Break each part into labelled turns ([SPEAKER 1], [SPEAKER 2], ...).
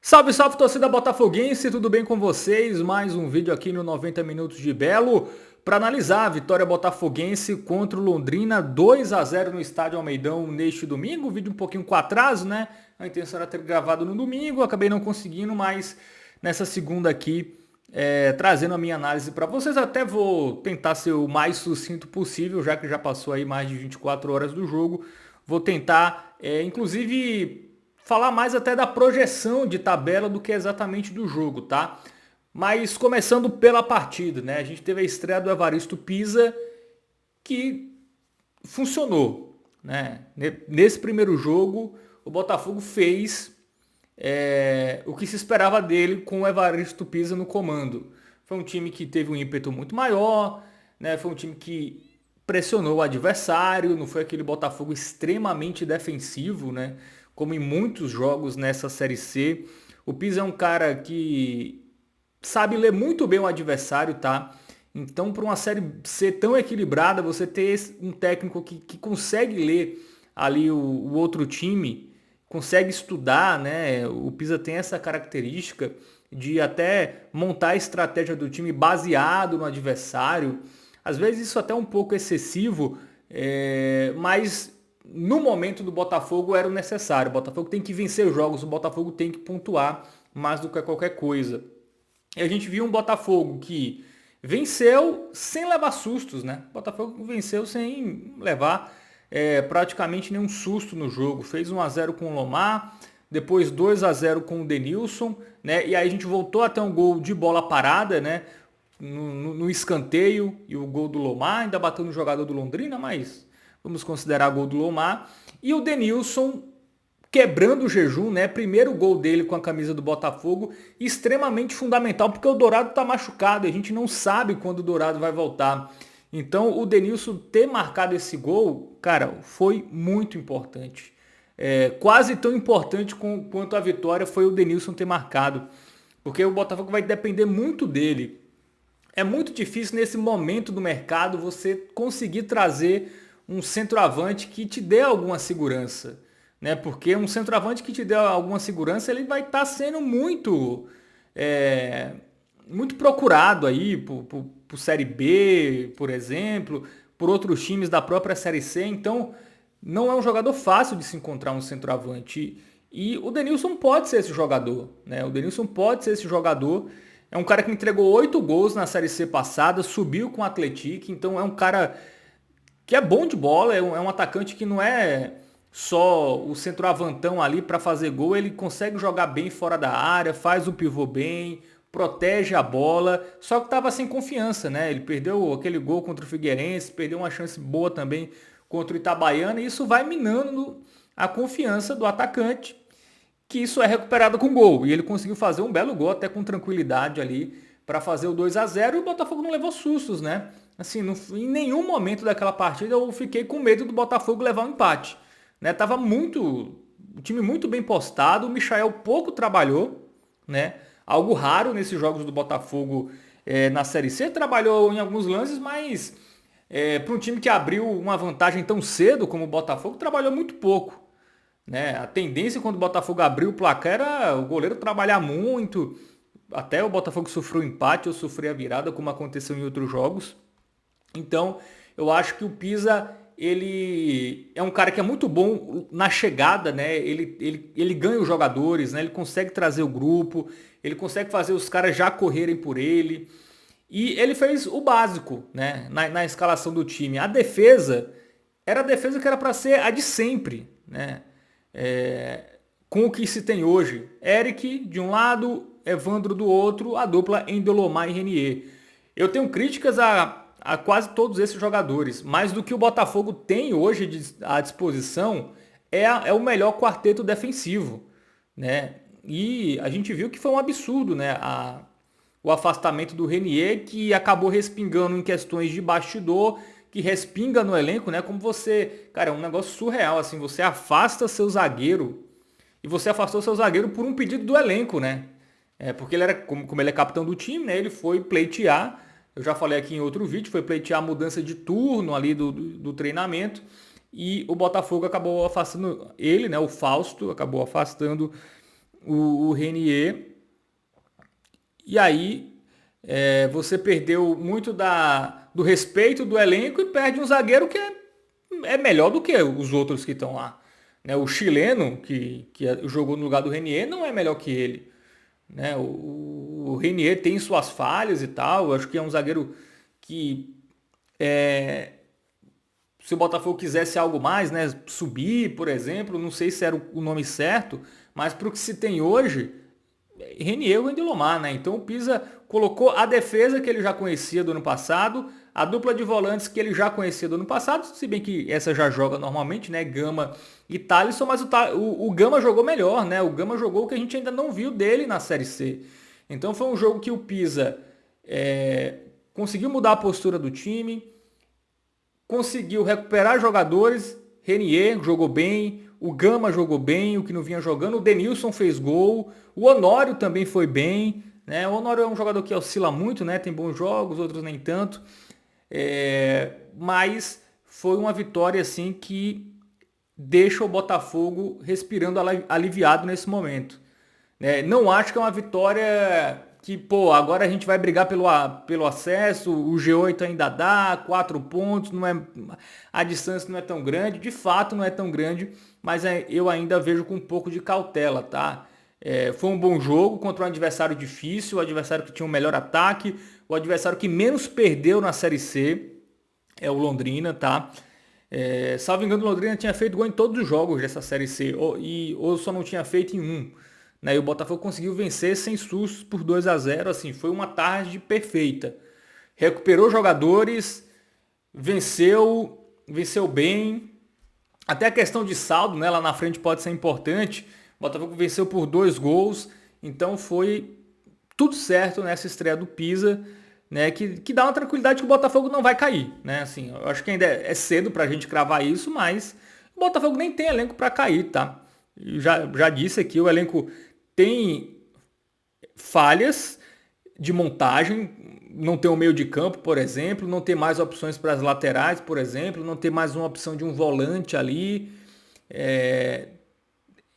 [SPEAKER 1] Salve, salve, torcida botafoguense, tudo bem com vocês? Mais um vídeo aqui no 90 Minutos de Belo para analisar a vitória botafoguense contra o Londrina 2-0 no Estádio Almeidão neste domingo. Vídeo um pouquinho com atraso, né? A intenção era ter gravado no domingo, acabei não conseguindo, mas nessa segunda aqui, trazendo a minha análise para vocês. Até vou tentar ser o mais sucinto possível, já que já passou aí mais de 24 horas do jogo. Vou tentar, inclusive, falar mais até da projeção de tabela do que exatamente do jogo, tá? Mas começando pela partida, né? A gente teve a estreia do Evaristo Pisa, que funcionou, né? Nesse primeiro jogo, o Botafogo fez o que se esperava dele com o Evaristo Pisa no comando. Foi um time que teve um ímpeto muito maior, né? Foi um time que pressionou o adversário, não foi aquele Botafogo extremamente defensivo, né? Como em muitos jogos nessa Série C. O Pisa é um cara que sabe ler muito bem o adversário, tá? Então, para uma Série C tão equilibrada, você ter um técnico que consegue ler ali o outro time, consegue estudar, né? O Pisa tem essa característica de até montar a estratégia do time baseado no adversário. Às vezes isso até é um pouco excessivo, mas no momento do Botafogo era o necessário. O Botafogo tem que vencer jogos, o Botafogo tem que pontuar mais do que qualquer coisa. E a gente viu um Botafogo que venceu sem levar sustos, né? O Botafogo venceu sem levar praticamente nenhum susto no jogo. Fez 1-0 com o Lomar, depois 2-0 com o Denilson, né? E aí a gente voltou até um gol de bola parada, né? No escanteio, e o gol do Lomar, ainda bateu no jogador do Londrina, mas vamos considerar gol do Lomar. E o Denilson quebrando o jejum, né? Primeiro gol dele com a camisa do Botafogo, extremamente fundamental, porque o Dourado tá machucado, a gente não sabe quando o Dourado vai voltar. Então o Denilson ter marcado esse gol, cara, foi muito importante. Quase tão importante quanto a vitória foi o Denilson ter marcado, porque o Botafogo vai depender muito dele. É muito difícil nesse momento do mercado você conseguir trazer um centroavante que te dê alguma segurança, né? Porque um centroavante que te dê alguma segurança, ele vai estar sendo muito procurado aí por Série B, por exemplo, por outros times da própria Série C. Então, não é um jogador fácil de se encontrar um centroavante. E o Denilson pode ser esse jogador, né? O Denilson pode ser esse jogador. É um cara que entregou 8 gols na Série C passada, subiu com o Atlético, então é um cara que é bom de bola, é um atacante que não é só o centroavantão ali para fazer gol, ele consegue jogar bem fora da área, faz o pivô bem, protege a bola, só que estava sem confiança, né? Ele perdeu aquele gol contra o Figueirense, perdeu uma chance boa também contra o Itabaiana, e isso vai minando a confiança do atacante, que isso é recuperado com gol. E ele conseguiu fazer um belo gol, até com tranquilidade ali, para fazer o 2-0, e o Botafogo não levou sustos, né? Assim, em nenhum momento daquela partida eu fiquei com medo do Botafogo levar um empate, né? Tava o time muito bem postado, o Michael pouco trabalhou, né? Algo raro nesses jogos do Botafogo na Série C, trabalhou em alguns lances, mas para um time que abriu uma vantagem tão cedo como o Botafogo, trabalhou muito pouco, né? A tendência quando o Botafogo abriu o placar era o goleiro trabalhar muito, até o Botafogo sofreu empate ou sofreu a virada, como aconteceu em outros jogos. Então, eu acho que o Pisa, ele é um cara que é muito bom na chegada, né? Ele ganha os jogadores, né? Ele consegue trazer o grupo, ele consegue fazer os caras já correrem por ele. E ele fez o básico, né? Na escalação do time. A defesa era a defesa que era para ser a de sempre, né? Com o que se tem hoje. Eric de um lado, Evandro do outro, a dupla Endelomar e Renier. Eu tenho críticas a quase todos esses jogadores, mas do que o Botafogo tem hoje à disposição é o melhor quarteto defensivo, né? E a gente viu que foi um absurdo, né? O afastamento do Renier, que acabou respingando em questões de bastidor, que respinga no elenco, né? Como você, cara, é um negócio surreal, assim, você afasta seu zagueiro e você afastou seu zagueiro por um pedido do elenco, né? Porque ele era, como ele é capitão do time, né? Ele foi pleitear, eu já falei aqui em outro vídeo, foi pleitear a mudança de turno ali do treinamento, e o Botafogo acabou afastando ele, né? O Fausto acabou afastando o Renier. E aí você perdeu muito do respeito do elenco e perde um zagueiro que é melhor do que os outros que estão lá. Né? O chileno, que jogou no lugar do Renier, não é melhor que ele. Né? O Renier tem suas falhas e tal. Eu acho que é um zagueiro que, se o Botafogo quisesse algo mais, né, subir, por exemplo, não sei se era o nome certo, mas para o que se tem hoje, Renier e Lomar, né? Então o Pisa colocou a defesa que ele já conhecia do ano passado, a dupla de volantes que ele já conhecia do ano passado, se bem que essa já joga normalmente, né? Gama e Thalisson, mas o Gama jogou melhor, né? O Gama jogou o que a gente ainda não viu dele na Série C. Então foi um jogo que o Pisa conseguiu mudar a postura do time, conseguiu recuperar jogadores. Renier jogou bem, o Gama jogou bem, o que não vinha jogando, o Denilson fez gol, o Honório também foi bem, né? O Honório é um jogador que oscila muito, né? Tem bons jogos, outros nem tanto, mas foi uma vitória assim que deixa o Botafogo respirando aliviado nesse momento. Né? Não acho que é uma vitória que, pô, agora a gente vai brigar pelo acesso, o G8 ainda dá, 4 pontos, não é, a distância não é tão grande, de fato não é tão grande, mas eu ainda vejo com um pouco de cautela, tá? Foi um bom jogo contra um adversário difícil, o adversário que tinha um melhor ataque, o adversário que menos perdeu na Série C é o Londrina, tá? Salvo engano, o Londrina tinha feito gol em todos os jogos dessa Série C, ou só não tinha feito em um. Né? E o Botafogo conseguiu vencer sem sustos por 2-0, assim, foi uma tarde perfeita. Recuperou jogadores, venceu bem. Até a questão de saldo, né, lá na frente pode ser importante. O Botafogo venceu por 2 gols, então foi tudo certo nessa estreia do Pisa, né, que dá uma tranquilidade que o Botafogo não vai cair, né? Assim, eu acho que ainda é cedo pra gente cravar isso, mas o Botafogo nem tem elenco para cair, tá? Já disse aqui, o elenco tem falhas de montagem, não tem um meio de campo, por exemplo, não tem mais opções para as laterais, por exemplo, não tem mais uma opção de um volante ali.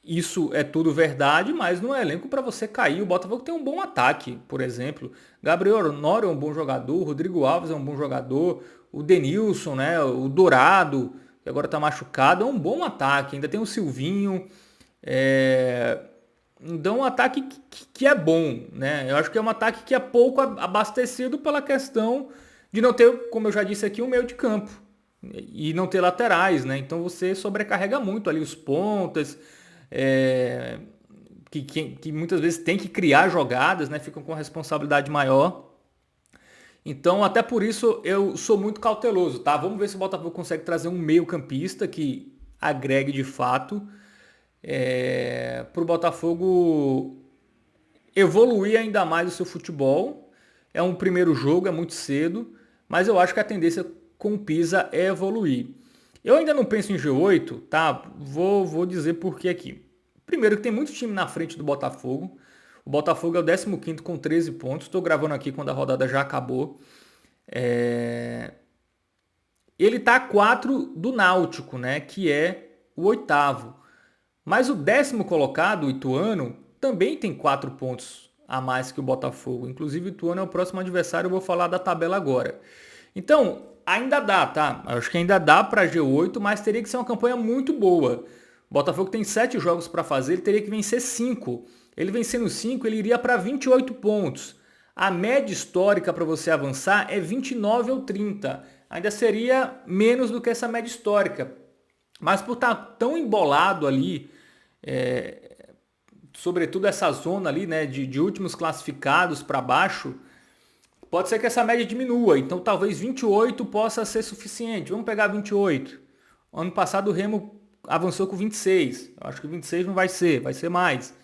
[SPEAKER 1] Isso é tudo verdade, mas não é elenco para você cair. O Botafogo tem um bom ataque, por exemplo. Gabriel Honório é um bom jogador, Rodrigo Alves é um bom jogador, o Denilson, né, o Dourado, que agora está machucado, é um bom ataque. Ainda tem o Silvinho. Então um ataque que é bom, né? Eu acho que é um ataque que é pouco abastecido pela questão de não ter, como eu já disse aqui, um meio de campo e não ter laterais, né? Então você sobrecarrega muito ali os pontas, que muitas vezes tem que criar jogadas, né? Ficam com responsabilidade maior. Então até por isso eu sou muito cauteloso, tá? Vamos ver se o Botafogo consegue trazer um meio campista que agregue de fato. Para o Botafogo evoluir ainda mais o seu futebol. É um primeiro jogo, é muito cedo, mas eu acho que a tendência com o Pisa é evoluir. Eu ainda não penso em G8, tá? Vou dizer por que aqui. Primeiro que tem muito time na frente do Botafogo. O Botafogo é o 15º com 13 pontos. Estou gravando aqui quando a rodada já acabou. Ele está a 4 do Náutico, né? Que é o 8º. Mas o 10º colocado, o Ituano, também tem 4 pontos a mais que o Botafogo. Inclusive o Ituano é o próximo adversário, eu vou falar da tabela agora. Então, ainda dá, tá? Acho que ainda dá para G8, mas teria que ser uma campanha muito boa. O Botafogo tem 7 jogos para fazer, ele teria que vencer 5. Ele vencendo 5, ele iria para 28 pontos. A média histórica para você avançar é 29 ou 30. Ainda seria menos do que essa média histórica. Mas por estar tão embolado ali, sobretudo essa zona ali, né, de últimos classificados para baixo, pode ser que essa média diminua. Então talvez 28 possa ser suficiente. Vamos pegar 28. Ano passado o Remo avançou com 26. Eu acho que 26 não vai ser mais.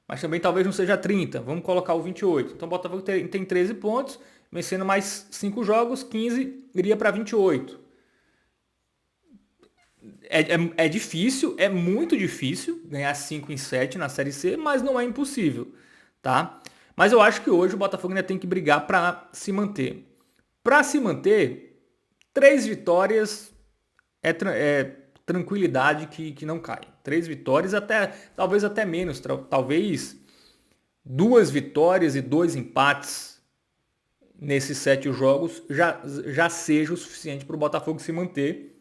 [SPEAKER 1] Mas também talvez não seja 30. Vamos colocar o 28. Então o Botafogo tem 13 pontos, vencendo mais 5 jogos, 15 iria para 28. É difícil, é muito difícil ganhar 5 em 7 na Série C, mas não é impossível, tá? Mas eu acho que hoje o Botafogo ainda tem que brigar para se manter. Para se manter, 3 vitórias tranquilidade que não cai. 3 vitórias, talvez até menos, talvez 2 vitórias e 2 empates nesses 7 jogos já seja o suficiente para o Botafogo se manter.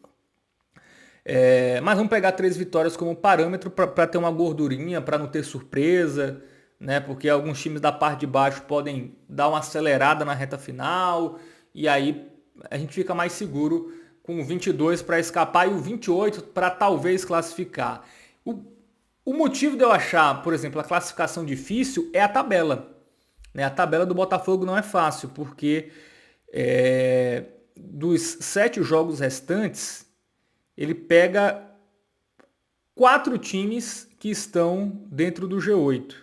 [SPEAKER 1] Mas vamos pegar 3 vitórias como parâmetro para ter uma gordurinha, para não ter surpresa, né? Porque alguns times da parte de baixo podem dar uma acelerada na reta final e aí a gente fica mais seguro com o 22 para escapar e o 28 para talvez classificar. O motivo de eu achar, por exemplo, a classificação difícil é a tabela. Né? A tabela do Botafogo não é fácil, porque dos 7 jogos restantes, ele pega 4 times que estão dentro do G8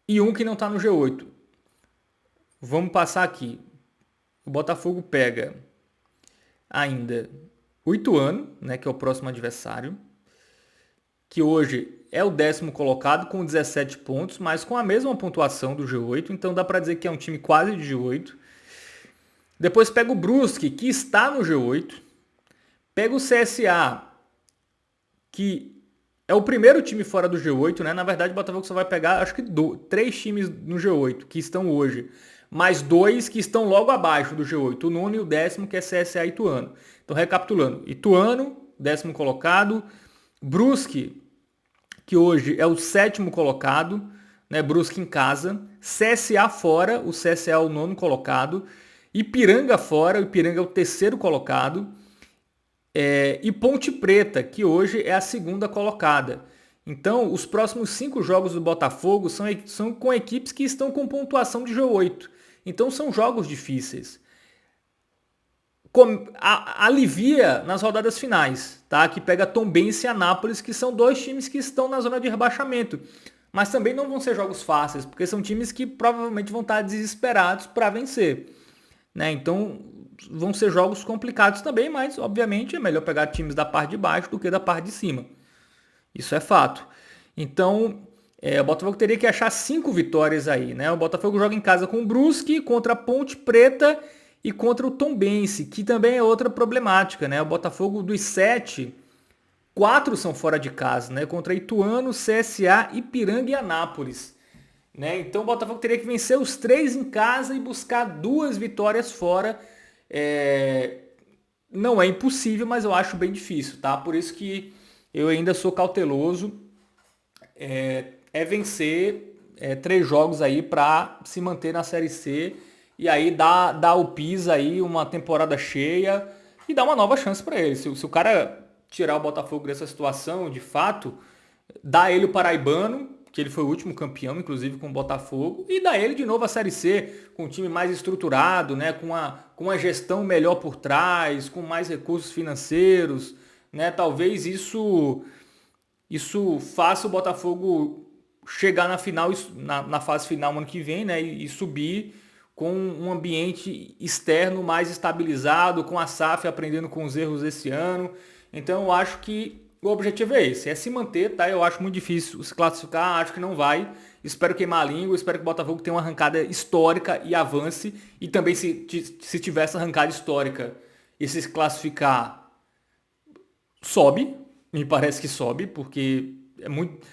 [SPEAKER 1] e um que não está no G8. Vamos passar aqui. O Botafogo pega ainda o Ituano, né, que é o próximo adversário, que hoje é o 10º colocado com 17 pontos, mas com a mesma pontuação do G8, então dá para dizer que é um time quase de G8. Depois pega o Brusque, que está no G8. Pega o CSA, que é o primeiro time fora do G8, né? Na verdade, o Botafogo só vai pegar, acho que 3 times no G8, que estão hoje. Mais 2 que estão logo abaixo do G8. O 9º e o 10º, que é CSA e Ituano. Então, recapitulando. Ituano, 10º colocado. Brusque, que hoje é o 7º colocado. Né? Brusque em casa. CSA fora, o CSA é o 9º colocado. Ipiranga fora, o Ipiranga é o 3º colocado. E Ponte Preta, que hoje é a 2ª colocada. Então, os próximos 5 jogos do Botafogo são com equipes que estão com pontuação de G8. Então, são jogos difíceis. Alivia nas rodadas finais, tá? Que pega Tombense e Anápolis, que são 2 times que estão na zona de rebaixamento. Mas também não vão ser jogos fáceis, porque são times que provavelmente vão estar desesperados para vencer. Né? Então, vão ser jogos complicados também, mas obviamente é melhor pegar times da parte de baixo do que da parte de cima. Isso é fato. Então, o Botafogo teria que achar 5 vitórias aí, né? O Botafogo joga em casa com o Brusque, contra a Ponte Preta e contra o Tombense, que também é outra problemática, né? O Botafogo dos 7, 4 são fora de casa, né? Contra Ituano, CSA, Ipiranga e Anápolis. Né? Então o Botafogo teria que vencer os 3 em casa e buscar 2 vitórias fora. Não é impossível, mas eu acho bem difícil, tá? Por isso que eu ainda sou cauteloso. Vencer 3 jogos aí para se manter na Série C e aí dar ao Pisa aí uma temporada cheia e dar uma nova chance para ele. Se o cara tirar o Botafogo dessa situação, de fato, dá ele o Paraibano, que ele foi o último campeão, inclusive com o Botafogo, e dá ele de novo a Série C, com um time mais estruturado, né, com uma gestão melhor por trás, com mais recursos financeiros, né, talvez isso faça o Botafogo chegar na final, na fase final ano que vem, né, e subir com um ambiente externo mais estabilizado, com a SAF aprendendo com os erros desse ano. Então eu acho que o objetivo é esse, é se manter, tá? Eu acho muito difícil se classificar, acho que não vai. Espero queimar a língua, espero que o Botafogo tenha uma arrancada histórica e avance. E também se tiver essa arrancada histórica e se classificar, sobe. Me parece que sobe, porque é muito.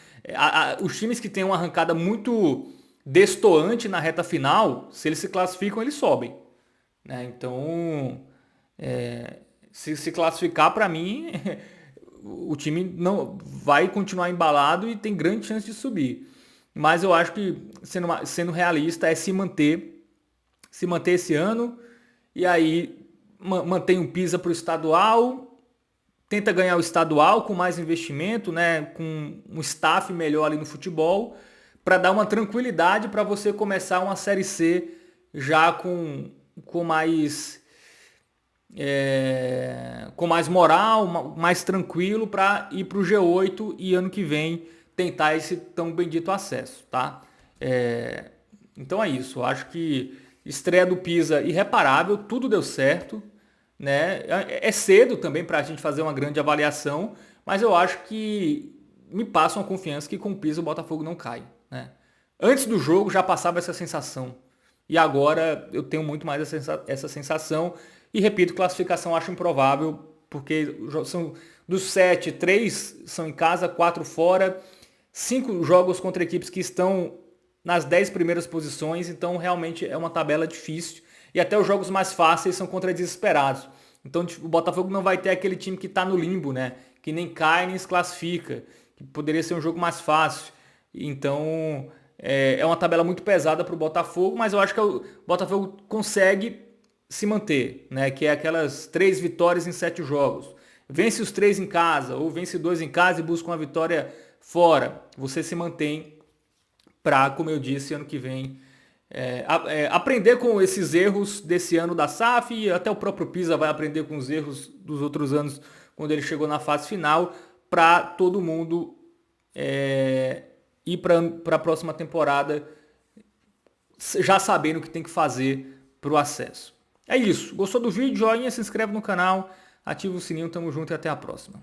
[SPEAKER 1] Os times que têm uma arrancada muito destoante na reta final, se eles se classificam, eles sobem. Né? Então, se classificar, para mim, o time não vai continuar embalado e tem grande chance de subir. Mas eu acho que, sendo realista, é se manter esse ano e aí mantém um Pisa para o estadual, tenta ganhar o estadual com mais investimento, né, com um staff melhor ali no futebol, para dar uma tranquilidade para você começar uma Série C já com mais moral, mais tranquilo, para ir para o G8 e ano que vem tentar esse tão bendito acesso, tá? Então é isso, eu acho que estreia do Pisa irreparável, tudo deu certo, né? É cedo também para a gente fazer uma grande avaliação, mas eu acho que me passa uma confiança que com o Pisa o Botafogo não cai, né? Antes do jogo já passava essa sensação, e agora eu tenho muito mais essa sensação. E repito, classificação acho improvável porque são dos 7, 3 são em casa, 4 fora, 5 jogos contra equipes que estão nas 10 primeiras posições, então realmente é uma tabela difícil. E até os jogos mais fáceis são contra desesperados. Então tipo, o Botafogo não vai ter aquele time que está no limbo, né? Que nem cai nem se classifica, que poderia ser um jogo mais fácil. Então é uma tabela muito pesada para o Botafogo, mas eu acho que o Botafogo consegue se manter, né? Que é aquelas 3 vitórias em 7 jogos. Vence os 3 em casa, ou vence 2 em casa e busca uma vitória fora. Você se mantém para, como eu disse, ano que vem aprender com esses erros desse ano da SAF, e até o próprio Pisa vai aprender com os erros dos outros anos quando ele chegou na fase final, para todo mundo ir para a próxima temporada já sabendo o que tem que fazer para o acesso. É isso. Gostou do vídeo? Joinha, se inscreve no canal, ativa o sininho, tamo junto e até a próxima.